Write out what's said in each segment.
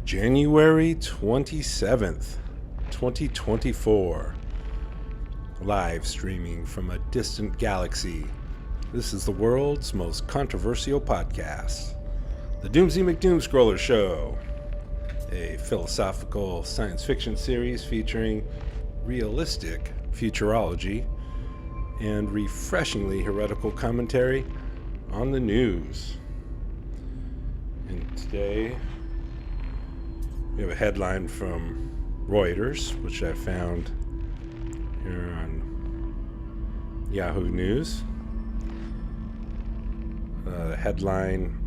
January 27th, 2024. Live streaming from a distant galaxy. This is the world's most controversial podcast, the Doomsy McDoomscroller Show, a philosophical science fiction series featuring realistic futurology and refreshingly heretical commentary on the news. And today we have a headline from Reuters, which I found here on Yahoo News. The headline,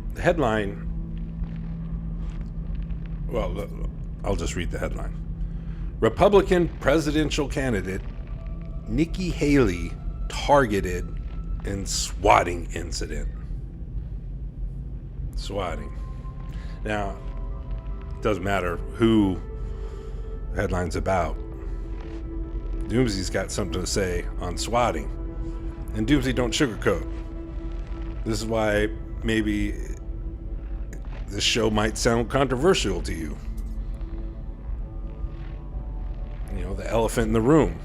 well, I'll just read the headline. Republican presidential candidate Nikki Haley targeted in swatting incident. Swatting. Now, it doesn't matter who the headline's about. Doomsy's got something to say on swatting. And Doomsy don't sugarcoat. This is why maybe this show might sound controversial to you. You know, the elephant in the room.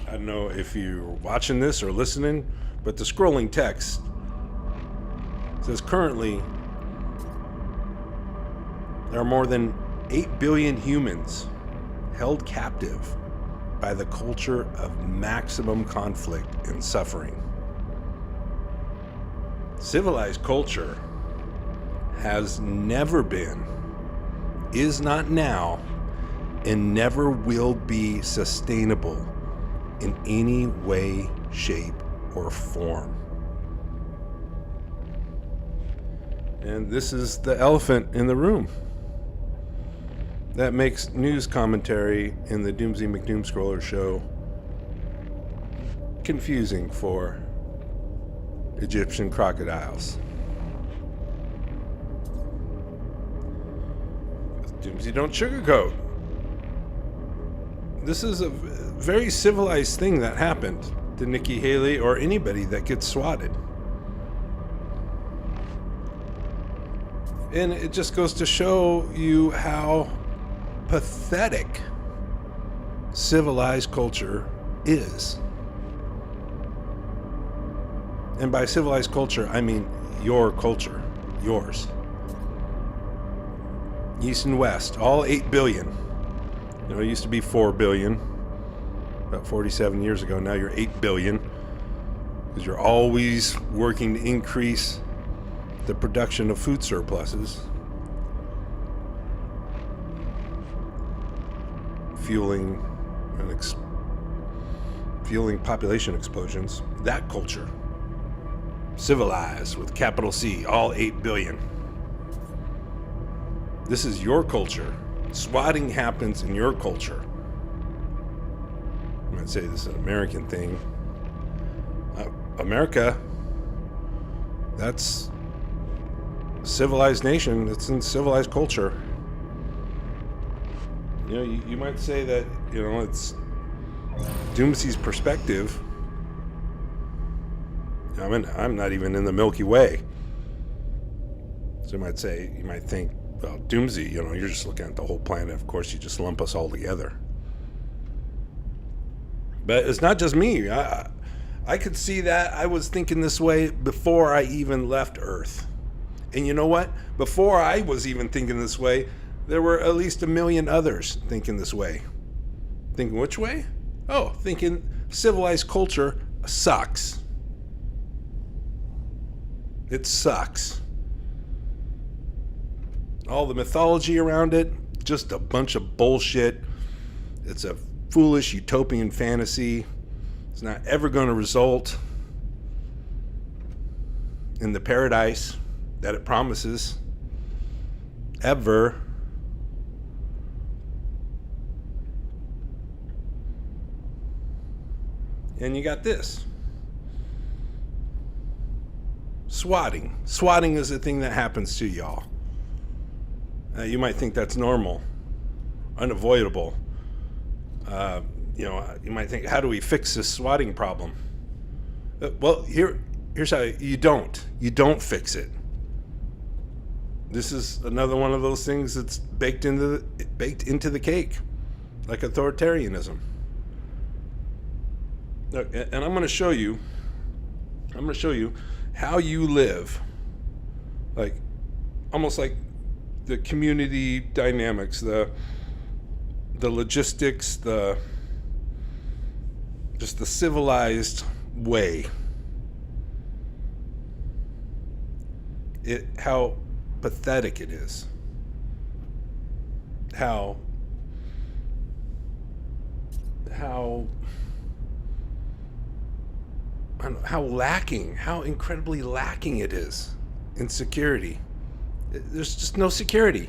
I don't know if you're watching this or listening, but the scrolling text says currently there are more than 8 billion humans held captive by the culture of maximum conflict and suffering. Civilized culture has never been, is not now, and never will be sustainable in any way, shape, or form. And this is the elephant in the room that makes news commentary in the Doomsy McDoomscroller Show confusing for Egyptian crocodiles. Doomsy don't sugarcoat. This is a very civilized thing that happened to Nikki Haley or anybody that gets swatted. And it just goes to show you how pathetic civilized culture is. And by civilized culture, I mean your culture, yours. East and West, all 8 billion. You know, it used to be 4 billion about 47 years ago. Now you're 8 billion because you're always working to increase the production of food surpluses, fueling population explosions. That culture, civilized with capital C, all 8 billion. This is your culture. Swatting happens in your culture. I might say this is an American thing. America, that's a civilized nation. It's in civilized culture. You know, you might say that, you know, it's Doomsy's perspective. I'm not even in the Milky Way. So you might think, well, Doomsy, you know, you're just looking at the whole planet. Of course, you just lump us all together. But it's not just me. I could see that. I was thinking this way before I even left Earth. And you know what? Before I was even thinking this way, there were at least 1 million others thinking this way. Thinking which way? Oh, thinking civilized culture sucks. It sucks. All the mythology around it, just a bunch of bullshit. It's a foolish utopian fantasy. It's not ever going to result in the paradise that it promises. Ever. And you got this. Swatting. Swatting is a thing that happens to y'all. You might think that's normal, unavoidable. You might think, how do we fix this swatting problem? Well, here's how you don't fix it. This is another one of those things that's baked into the cake, like authoritarianism. Look, and I'm going to show you how you live, like almost like the community dynamics, the logistics, just the civilized way. How pathetic it is. How lacking, how incredibly lacking it is in security. There's just no security.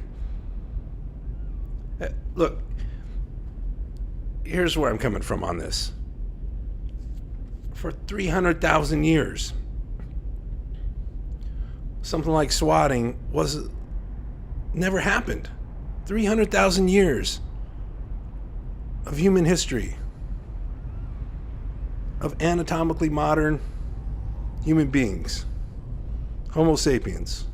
Look, here's where I'm coming from on this. For 300,000 years, something like swatting never happened. 300,000 years of human history, of anatomically modern human beings, Homo sapiens.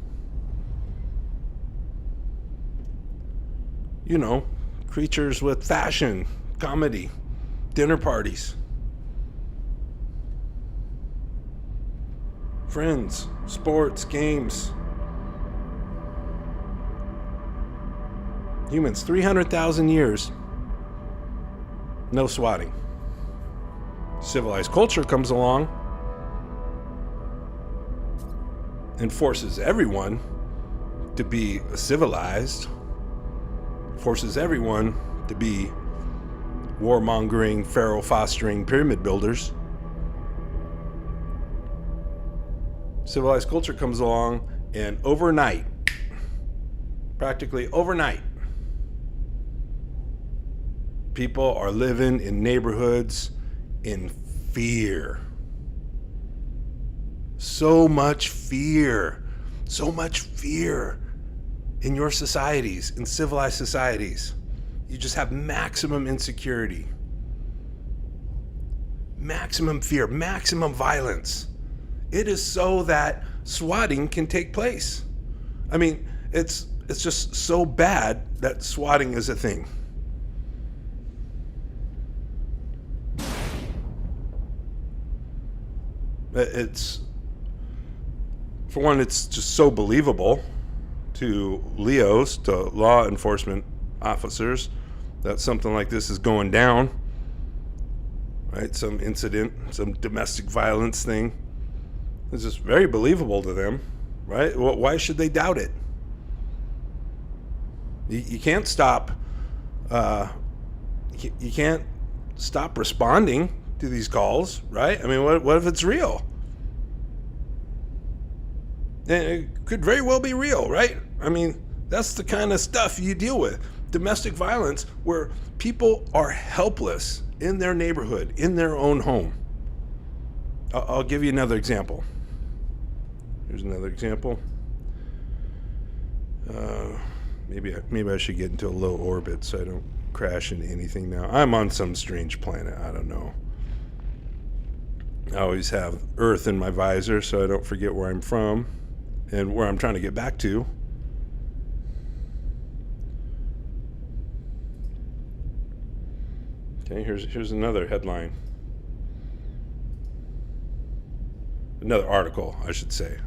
You know, creatures with fashion, comedy, dinner parties, friends, sports, games. Humans, 300,000 years, no swatting. Civilized culture comes along and forces everyone to be civilized, forces everyone to be warmongering, pharaoh fostering pyramid builders. Civilized culture comes along, and overnight, practically overnight, people are living in neighborhoods in fear. So much fear in your societies, in civilized societies. You just have maximum insecurity, maximum fear, maximum violence. It is so that swatting can take place. I mean, it's just so bad that swatting is a thing. It's, for one, it's just so believable to Leos, to law enforcement officers, that something like this is going down, right? Some incident, some domestic violence thing. It's just very believable to them, right? Well, why should they doubt it? You can't stop. You can't stop responding to these calls, right? I mean, what if it's real? And it could very well be real, right? I mean, that's the kind of stuff you deal with. Domestic violence, where people are helpless in their neighborhood, in their own home. I'll give you another example. Here's another example. Maybe I should get into a low orbit so I don't crash into anything now. I'm on some strange planet. I don't know. I always have Earth in my visor so I don't forget where I'm from and where I'm trying to get back to. Okay, here's another headline. Another article, I should say.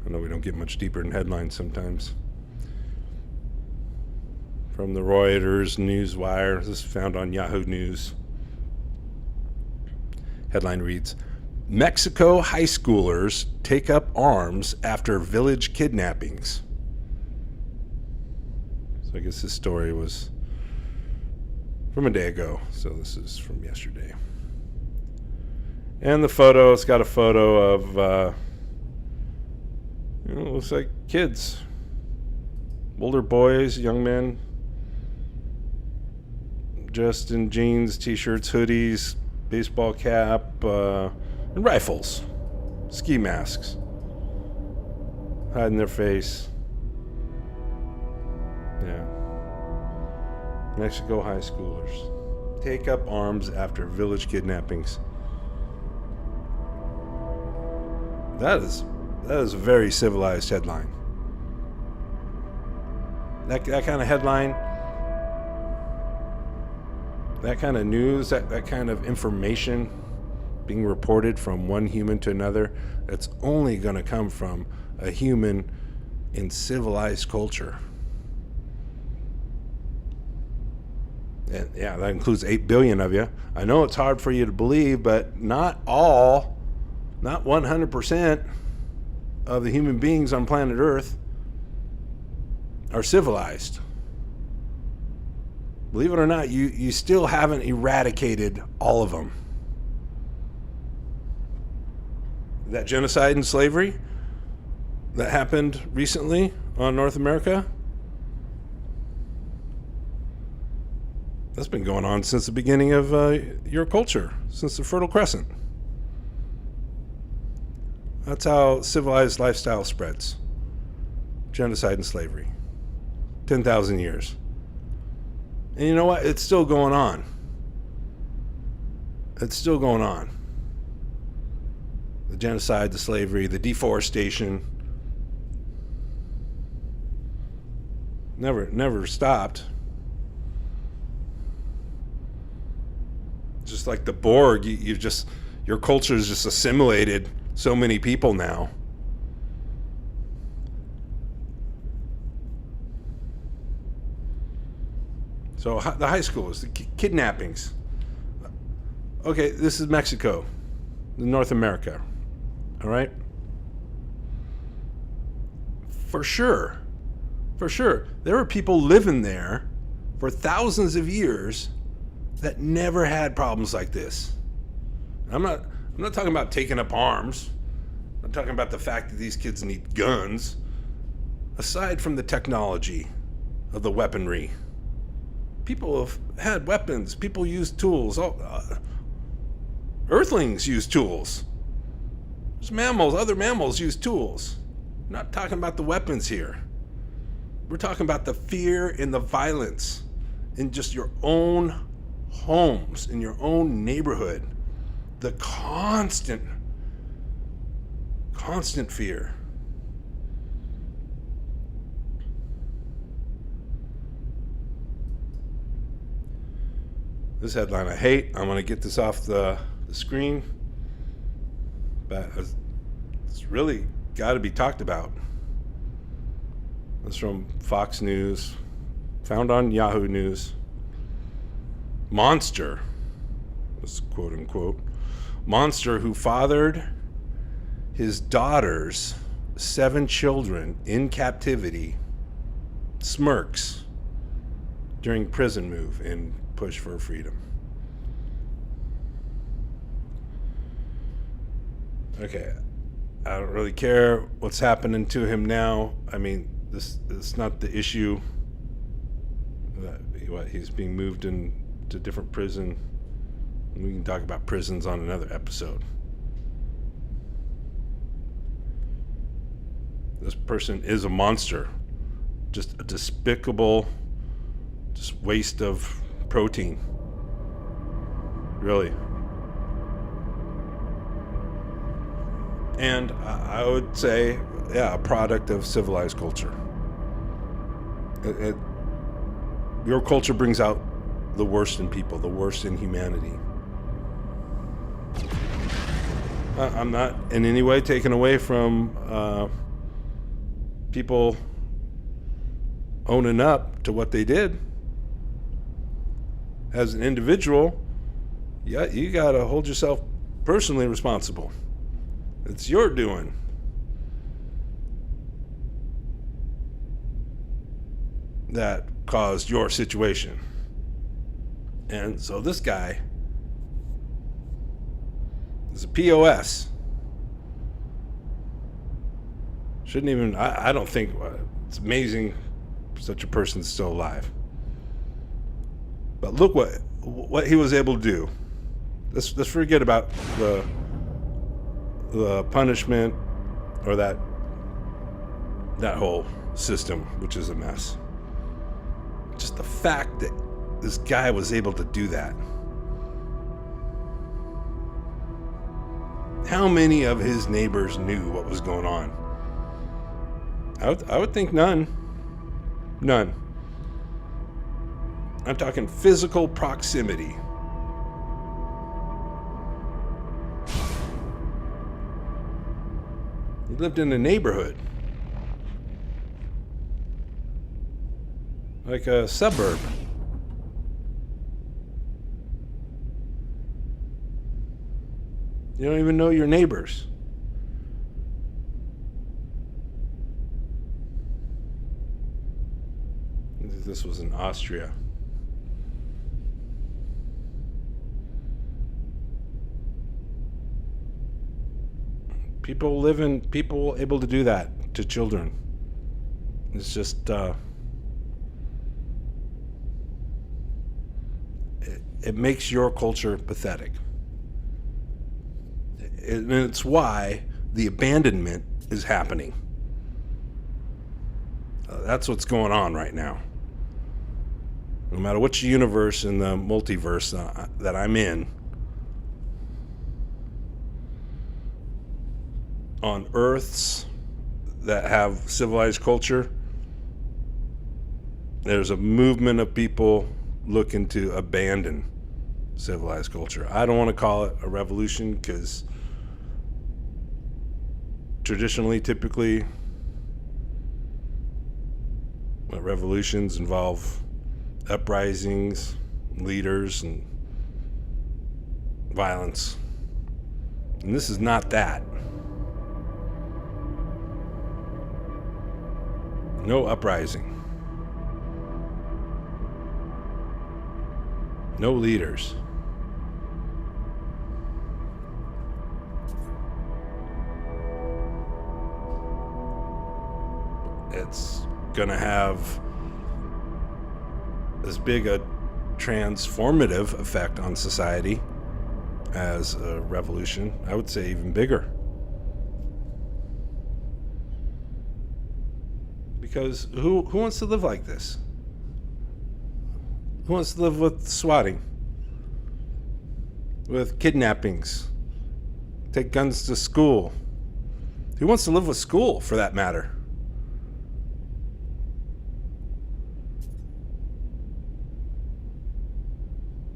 I know we don't get much deeper in headlines sometimes. From the Reuters, Newswire. This is found on Yahoo News. Headline reads, Mexico high schoolers take up arms after village kidnappings. So I guess this story was from a day ago. So this is from yesterday. And the photo, it's got a photo of, it looks like kids. Older boys, young men, dressed in jeans, t-shirts, hoodies, baseball cap, and rifles, ski masks, hiding their face. Yeah. Mexico high schoolers take up arms after village kidnappings. That is a very civilized headline. That kind of headline, that kind of news, that kind of information being reported from one human to another, that's only going to come from a human in civilized culture. And yeah, that includes 8 billion of you. I know it's hard for you to believe, but not all, not 100% of the human beings on planet Earth are civilized. Believe it or not, you still haven't eradicated all of them. That genocide and slavery that happened recently on North America, that's been going on since the beginning of your culture, since the Fertile Crescent. That's how civilized lifestyle spreads. Genocide and slavery. 10,000 years. And you know what? It's still going on. It's still going on. The genocide, the slavery, the deforestation. Never stopped. Just like the Borg, your culture has just assimilated so many people now. So the high schools, the kidnappings. Okay, this is Mexico, North America, all right? For sure, there were people living there for thousands of years that never had problems like this. I'm not talking about taking up arms. I'm talking about the fact that these kids need guns. Aside from the technology of the weaponry, people have had weapons. People use tools. Earthlings use tools. There's mammals, other mammals use tools. I'm not talking about the weapons here. We're talking about the fear and the violence in just your own homes, in your own neighborhood. The constant fear. This headline I hate. I'm going to get this off the screen. But it's really got to be talked about. It's from Fox News, found on Yahoo News. Monster, this quote unquote, monster who fathered his daughter's 7 children in captivity smirks during prison move in push for freedom. Okay, I don't really care what's happening to him now. I mean, this is not the issue. He's being moved into different prison. We can talk about prisons on another episode. This person is a monster. Just a despicable, just waste of protein. Really. And I would say, yeah, a product of civilized culture. Your culture brings out the worst in people, the worst in humanity. I'm not in any way taken away from people owning up to what they did. As an individual, yeah, you gotta hold yourself personally responsible. It's your doing. That caused your situation. And so this guy is a POS. Shouldn't even, I don't think, it's amazing such a person's still alive. But look what he was able to do. Let's forget about the punishment or that whole system, which is a mess. Just the fact that this guy was able to do that. How many of his neighbors knew what was going on? I would think none. None. I'm talking physical proximity. You lived in a neighborhood, like a suburb. You don't even know your neighbors. This was in Austria. People able to do that to children. It's just, it makes your culture pathetic. And it's why the abandonment is happening. That's what's going on right now. No matter which universe in the multiverse that I'm in, on Earths that have civilized culture, there's a movement of people looking to abandon civilized culture. I don't want to call it a revolution because traditionally, typically, revolutions involve uprisings, leaders, and violence. And this is not that. No uprising. No leaders. It's gonna have as big a transformative effect on society as a revolution. I would say even bigger. Because who wants to live like this? Who wants to live with swatting? With kidnappings? Take guns to school? Who wants to live with school, for that matter?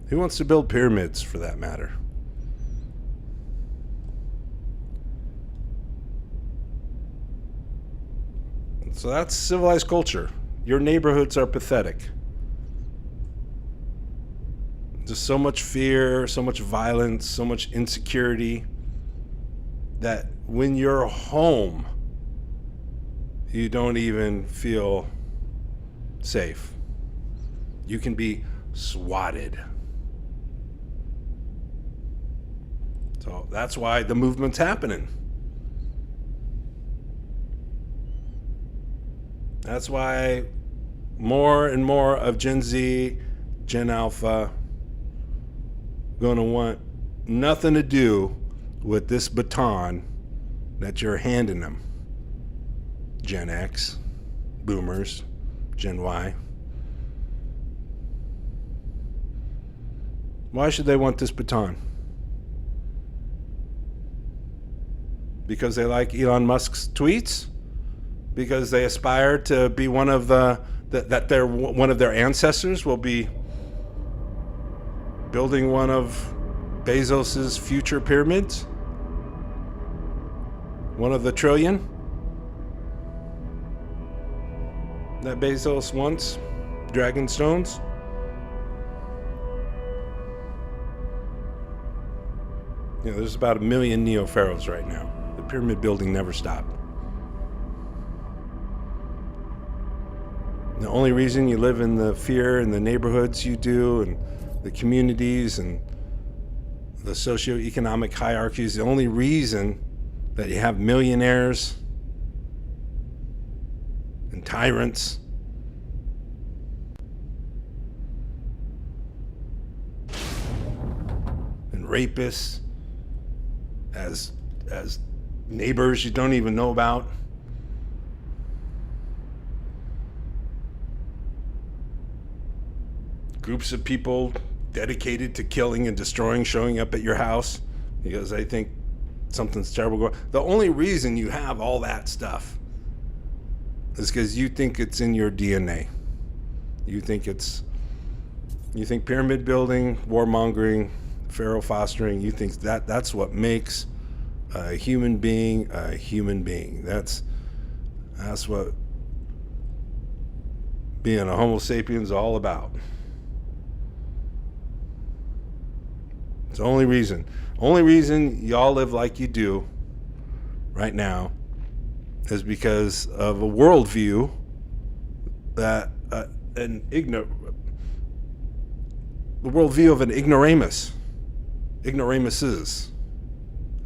Who wants to build pyramids, for that matter? So that's civilized culture. Your neighborhoods are pathetic. Just so much fear, so much violence, so much insecurity that when you're home, you don't even feel safe. You can be swatted. So that's why the movement's happening. That's why more and more of Gen Z, Gen Alpha, gonna want nothing to do with this baton that you're handing them. Gen X, Boomers, Gen Y. Why should they want this baton? Because they like Elon Musk's tweets? Because they aspire to be one of one of their ancestors will be building one of Bezos's future pyramids? One of the trillion that Bezos wants? Dragon stones? You know, there's about 1 million neo-pharaohs right now. The pyramid building never stopped. The only reason you live in the fear in the neighborhoods you do and the communities and the socioeconomic hierarchies, the only reason that you have millionaires and tyrants and rapists as neighbors you don't even know about. Groups of people dedicated to killing and destroying showing up at your house because they think something's terrible going on. The only reason you have all that stuff is because you think it's in your DNA. You think pyramid building, warmongering, pharaoh fostering, you think that's what makes a human being a human being. That's what being a Homo sapiens is all about. It's the only reason y'all live like you do right now is because of a worldview that the worldview of an ignoramuses,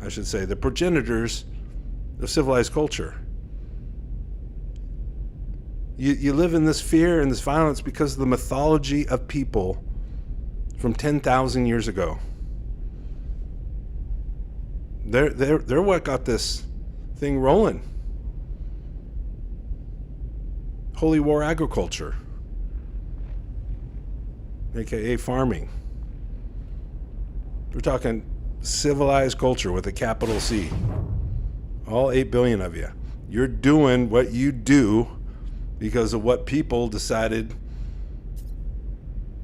I should say, the progenitors of civilized culture. You live in this fear and this violence because of the mythology of people from 10,000 years ago. They're what got this thing rolling. Holy war agriculture, aka farming. We're talking civilized culture with a capital C. All 8 billion of you. You're doing what you do because of what people decided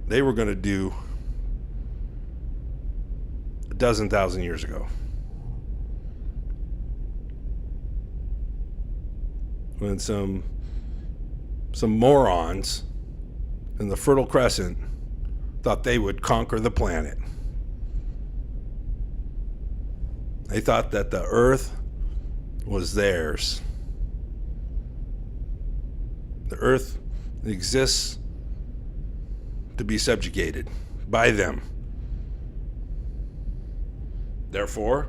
they were going to do a dozen thousand years ago. When some morons in the Fertile Crescent thought they would conquer the planet. They thought that the earth was theirs. The earth exists to be subjugated by them. Therefore,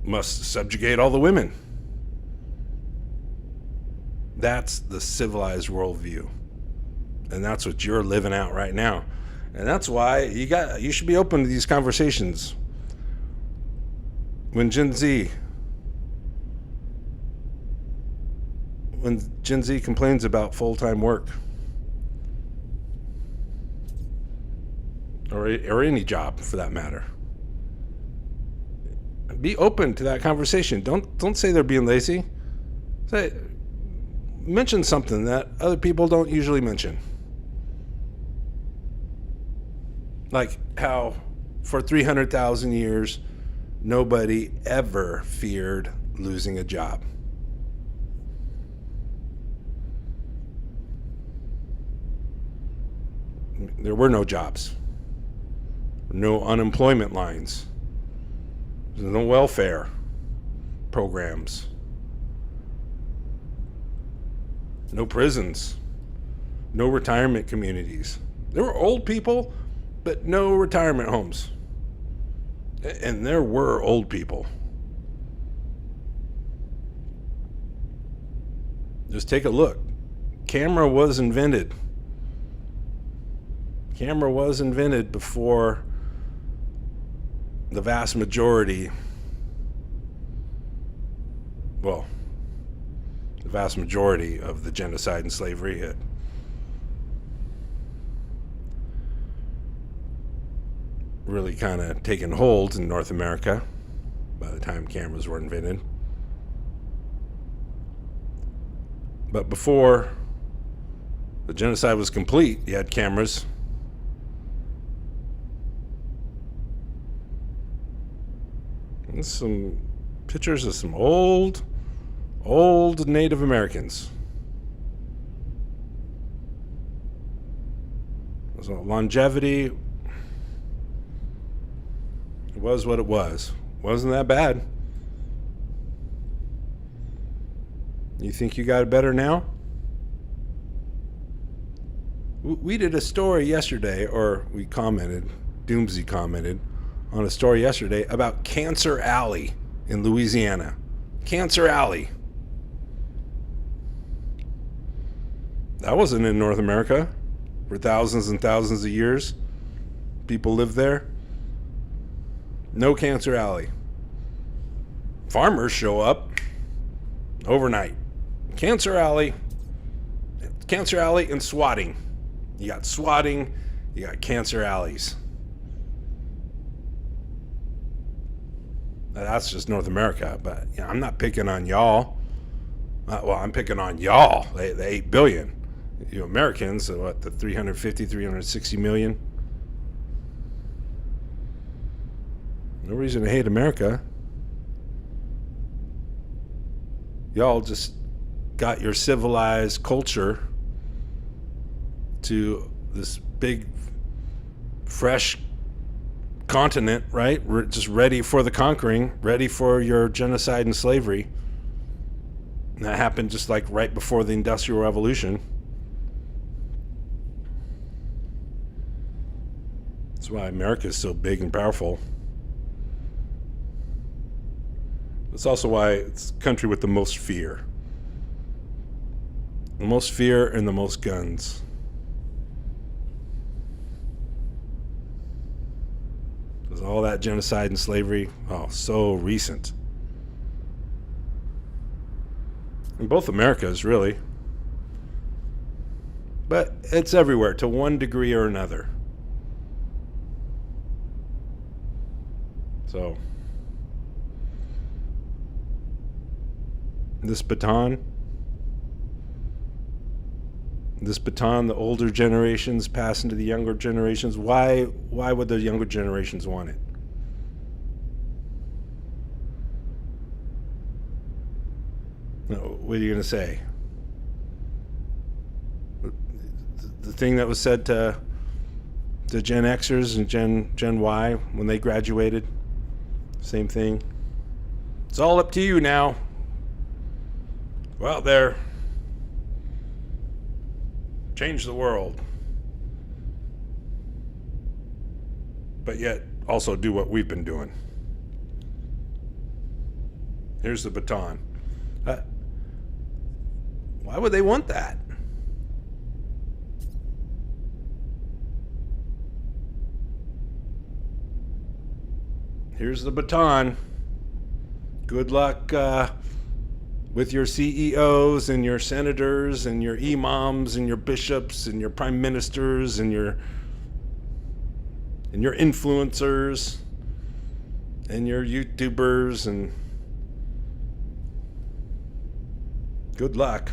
must subjugate all the women. That's the civilized worldview. And that's what you're living out right now. And that's why you should be open to these conversations. When Gen Z complains about full-time work or any job for that matter, be open to that conversation. Don't say they're being lazy. Mention something that other people don't usually mention. Like how for 300,000 years, nobody ever feared losing a job. There were no jobs, no unemployment lines, no welfare programs, no prisons, no retirement communities. There were old people, but no retirement homes. And there were old people. Just take a look. Camera was invented. Camera was invented before the vast majority, the vast majority of the genocide and slavery hit. Really kind of taken hold in North America by the time cameras were invented. But before the genocide was complete, you had cameras. And some pictures of some old Native Americans. So longevity, it was what it was. Wasn't that bad. You think you got it better now? We did a story yesterday, or we commented, Doomsy commented on a story yesterday about Cancer Alley in Louisiana. Cancer Alley. That wasn't in North America for thousands and thousands of years. People lived there. No Cancer Alley. Farmers show up overnight. Cancer Alley and swatting. You got swatting, you got cancer alleys. Now, that's just North America, but I'm not picking on y'all. I'm picking on y'all, the 8 billion. Americans, what, the 350, 360 million? No reason to hate America. Y'all just got your civilized culture to this big, fresh continent, right? We're just ready for the conquering, ready for your genocide and slavery. And that happened just like right before the Industrial Revolution. That's why America is so big and powerful. It's also why it's the country with the most fear. The most fear and the most guns. Because all that genocide and slavery, so recent. In both Americas, really. But it's everywhere to one degree or another. So, this baton, the older generations passing to the younger generations, why would the younger generations want it? What are you going to say? The thing that was said to the Gen Xers and Gen Y when they graduated, same thing. It's all up to you now. Go out there. Change the world. But yet, also do what we've been doing. Here's the baton. Why would they want that? Here's the baton. Good luck with your CEOs and your senators and your imams and your bishops and your prime ministers and your influencers and your YouTubers, and good luck.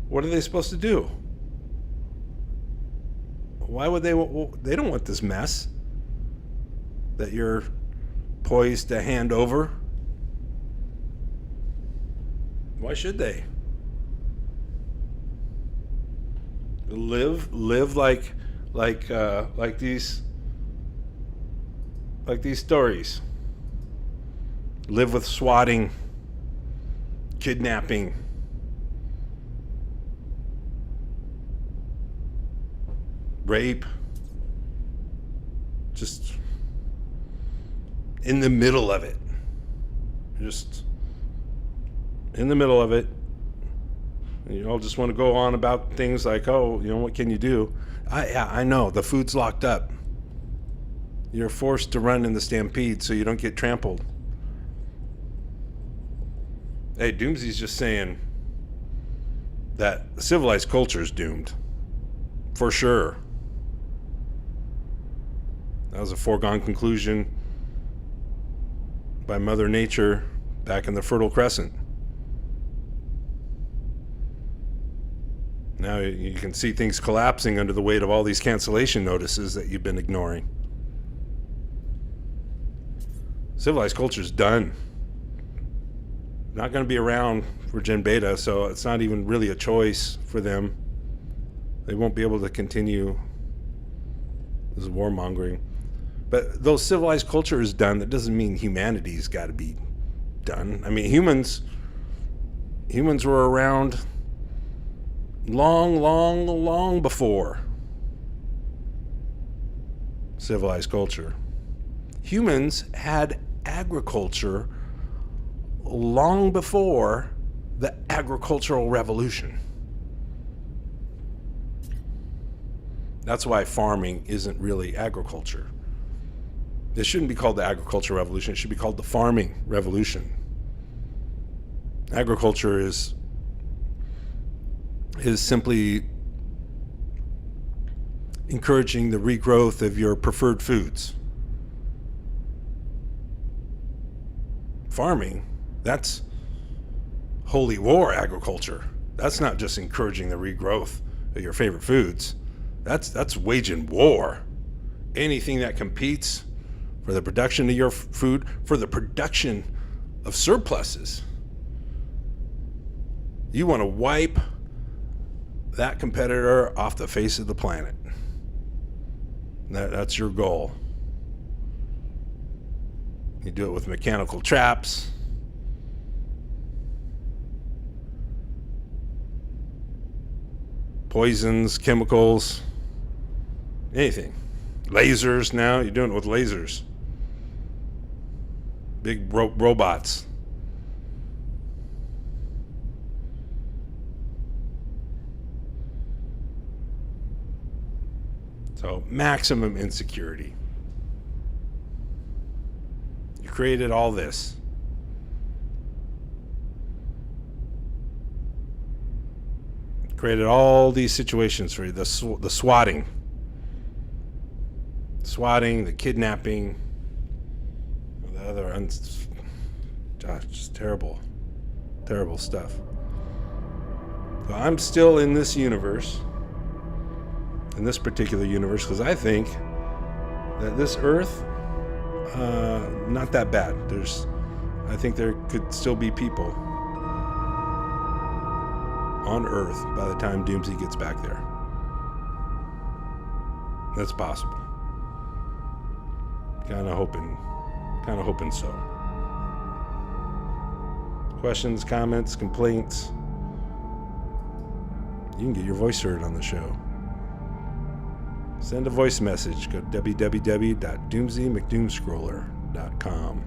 What are they supposed to do? Why would they don't want this mess that you're poised to hand over. Why should they? Live like these stories. Live with swatting, kidnapping, rape, just in the middle of it. Just in the middle of it. You all just want to go on about things like, oh, what can you do? I know, the food's locked up. You're forced to run in the stampede so you don't get trampled. Hey, Doomsy's just saying that civilized culture is doomed. For sure. That was a foregone conclusion by Mother Nature back in the Fertile Crescent. Now you can see things collapsing under the weight of all these cancellation notices that you've been ignoring. Civilized culture's done. Not going to be around for Gen Beta, so it's not even really a choice for them. They won't be able to continue this warmongering. But though civilized culture is done, that doesn't mean humanity's got to be done. I mean, humans were around long before civilized culture. Humans had agriculture long before the agricultural revolution. That's why farming isn't really agriculture. It shouldn't be called the agricultural revolution. It should be called the farming revolution. Agriculture is simply encouraging the regrowth of your preferred foods. farming, that's holy war agriculture. That's not just encouraging the regrowth of your favorite foods. That's waging war. Anything that competes for the production of your food, for the production of surpluses, you want to wipe that competitor off the face of the planet. That's your goal. You do it with mechanical traps, poisons, chemicals, anything. Lasers now, you're doing it with lasers. Big robots. So, maximum insecurity. You created all this. Created all these situations for you. The swatting, the kidnapping, the other, just terrible stuff. So I'm still in this universe, in this particular universe, because I think that this Earth, not that bad. I think there could still be people on Earth by the time Doomsday gets back there. That's possible. Kind of hoping so. Questions, comments, complaints. You can get your voice heard on the show. Send a voice message. Go to www.doomsdaymcdoomscroller.com.